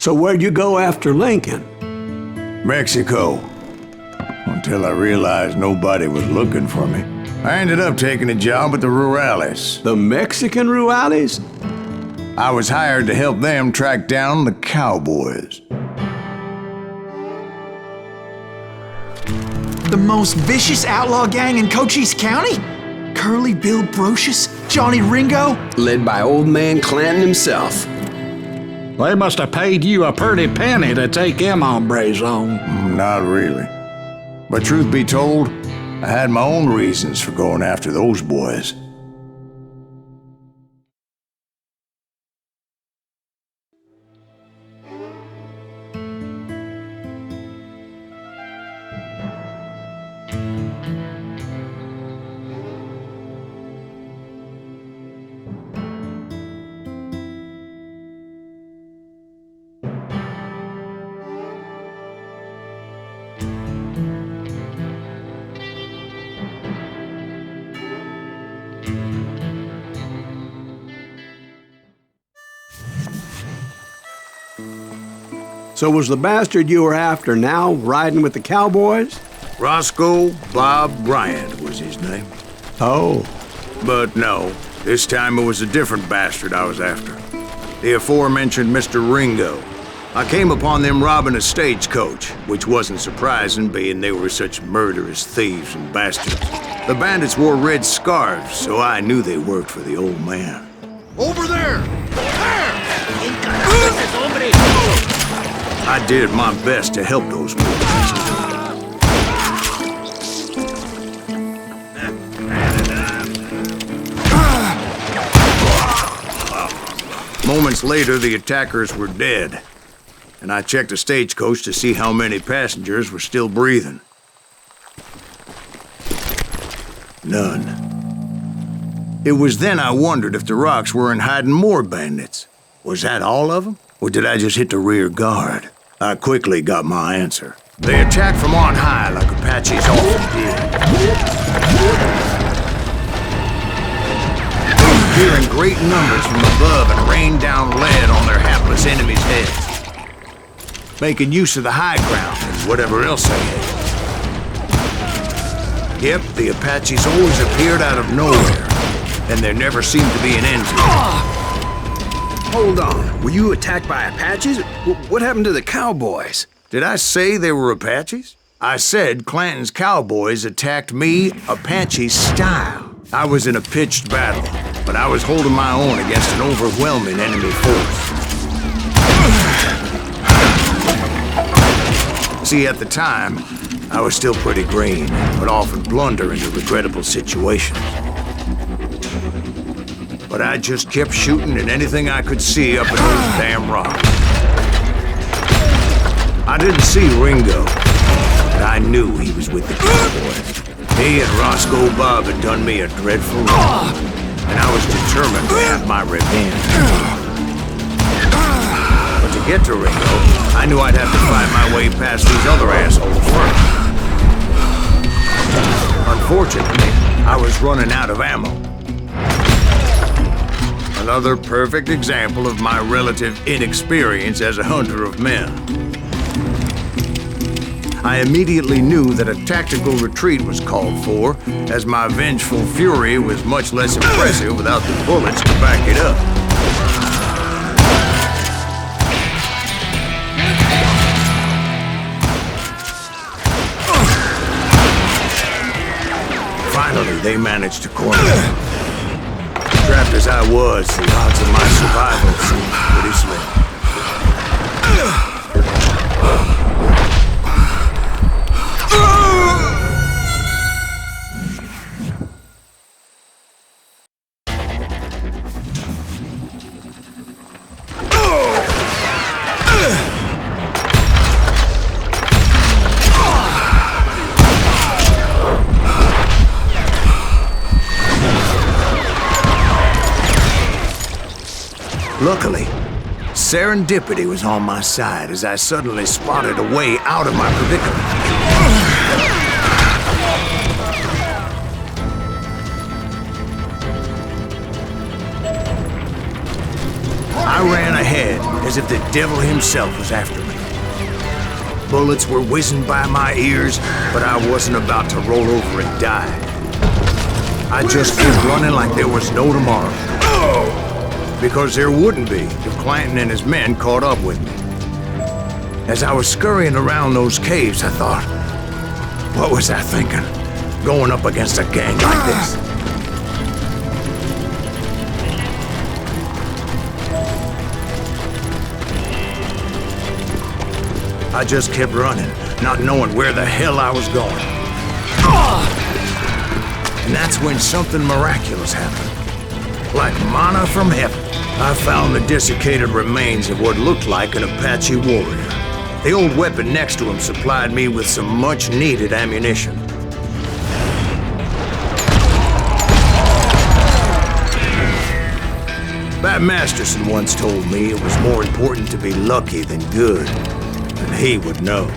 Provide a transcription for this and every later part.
So where'd you go after Lincoln? Mexico. Until I realized nobody was looking for me. I ended up taking a job at the Rurales. The Mexican Rurales? I was hired to help them track down the Cowboys. The most vicious outlaw gang in Cochise County? Curly Bill Brocious? Johnny Ringo? Led by old man Clanton himself. They must have paid you a pretty penny to take them hombres on. Not really. But truth be told, I had my own reasons for going after those boys. So was the bastard you were after now riding with the Cowboys? Roscoe Bob Bryant was his name. Oh. But no, this time it was a different bastard I was after. The aforementioned Mr. Ringo. I came upon them robbing a stagecoach, which wasn't surprising, being they were such murderous thieves and bastards. The bandits wore red scarves, so I knew they worked for the old man. Over there! There! I did my best to help those boys. Moments later, the attackers were dead, and I checked the stagecoach to see how many passengers were still breathing. None. It was then I wondered if the rocks weren't hiding more bandits. Was that all of them? Or did I just hit the rear guard? I quickly got my answer. They attacked from on high like Apaches often did. They appear in great numbers from above and rained down lead on their hapless enemies' heads, making use of the high ground and whatever else they had. Yep, the Apaches always appeared out of nowhere, and there never seemed to be an end to it. Hold on, were you attacked by Apaches? What happened to the Cowboys? Did I say they were Apaches? I said Clanton's Cowboys attacked me Apache style. I was in a pitched battle, but I was holding my own against an overwhelming enemy force. See, at the time, I was still pretty green, but often blunder into regrettable situations. But I just kept shooting at anything I could see up in those damn rocks. I didn't see Ringo, but I knew he was with the Cowboys. He and Roscoe Bob had done me a dreadful wrong, and I was determined to have my revenge. But to get to Ringo, I knew I'd have to fight my way past these other assholes first. Unfortunately, I was running out of ammo. Another perfect example of my relative inexperience as a hunter of men. I immediately knew that a tactical retreat was called for, as my vengeful fury was much less impressive without the bullets to back it up. Finally, they managed to corner me. Trapped as I was, the odds of my survival seemed pretty slim. Luckily, serendipity was on my side as I suddenly spotted a way out of my predicament. I ran ahead head as if the devil himself was after me. Bullets were whizzing by my ears, but I wasn't about to roll over and die. I just kept running like there was no tomorrow. Because there wouldn't be if Clanton and his men caught up with me. As I was scurrying around those caves, I thought, what was I thinking? Going up against a gang like this? I just kept running, not knowing where the hell I was going. And that's when something miraculous happened. Like manna from heaven, I found the desiccated remains of what looked like an Apache warrior. The old weapon next to him supplied me with some much-needed ammunition. Bat Masterson once told me it was more important to be lucky than good, and he would know.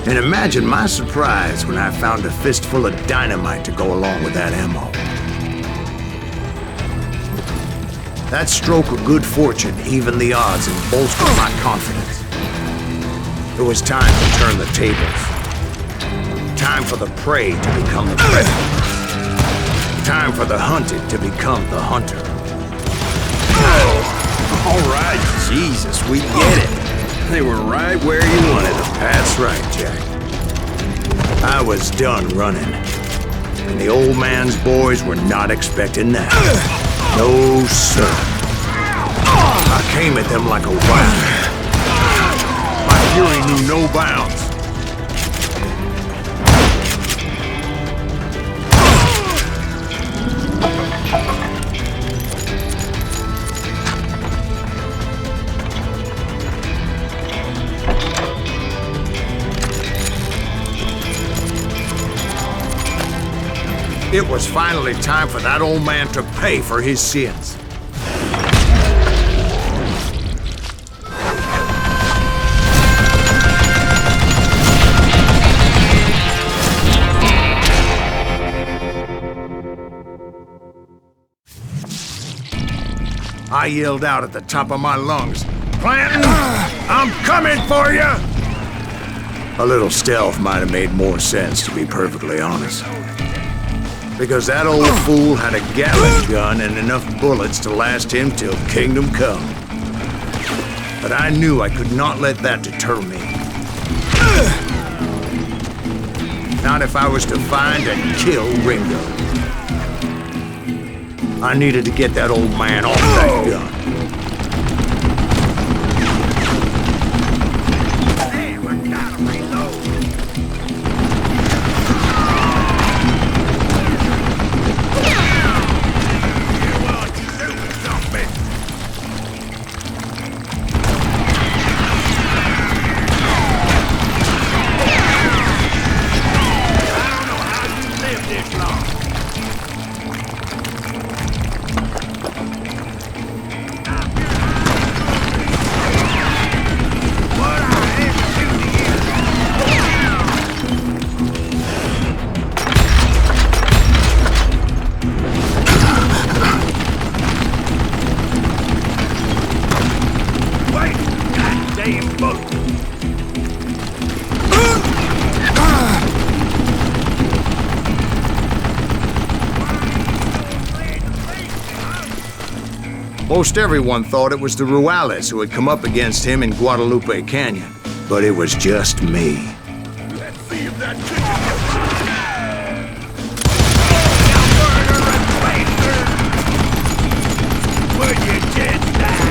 And imagine my surprise when I found a fistful of dynamite to go along with that ammo. That stroke of good fortune evened the odds and bolstered my confidence. It was time to turn the tables. Time for the prey to become the prey. Time for the hunted to become the hunter. All right, Jesus, we get it. They were right where you wanted them. That's right, Jack. I was done running. And the old man's boys were not expecting that. No, sir. I came at them like a wild. My fury knew no bounds. It was finally time for that old man to pay for his sins. I yelled out at the top of my lungs, "Clanton, I'm coming for you!" A little stealth might have made more sense, to be perfectly honest. Because that old fool had a Gatling gun and enough bullets to last him till kingdom come. But I knew I could not let that deter me. Not if I was to find and kill Ringo. I needed to get that old man off that gun. Damn, I gotta reload. Most everyone thought it was the Ruales who had come up against him in Guadalupe Canyon, but it was just me. Let's see if that chicken... Would you just die?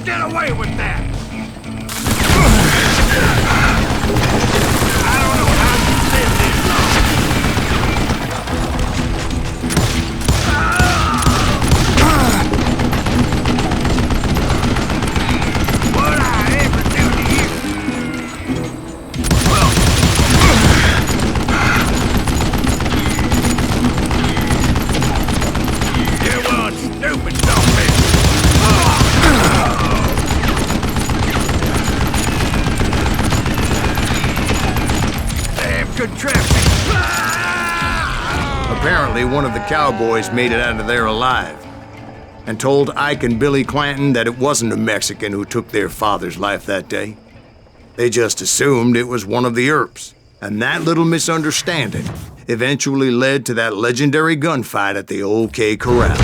Get away with that! I don't know how you lived this long. What I ever do to you? You want stupid, don't be. Apparently, one of the cowboys made it out of there alive and told Ike and Billy Clanton that it wasn't a Mexican who took their father's life that day. They just assumed it was one of the Earps, and that little misunderstanding eventually led to that legendary gunfight at the Old K Corral.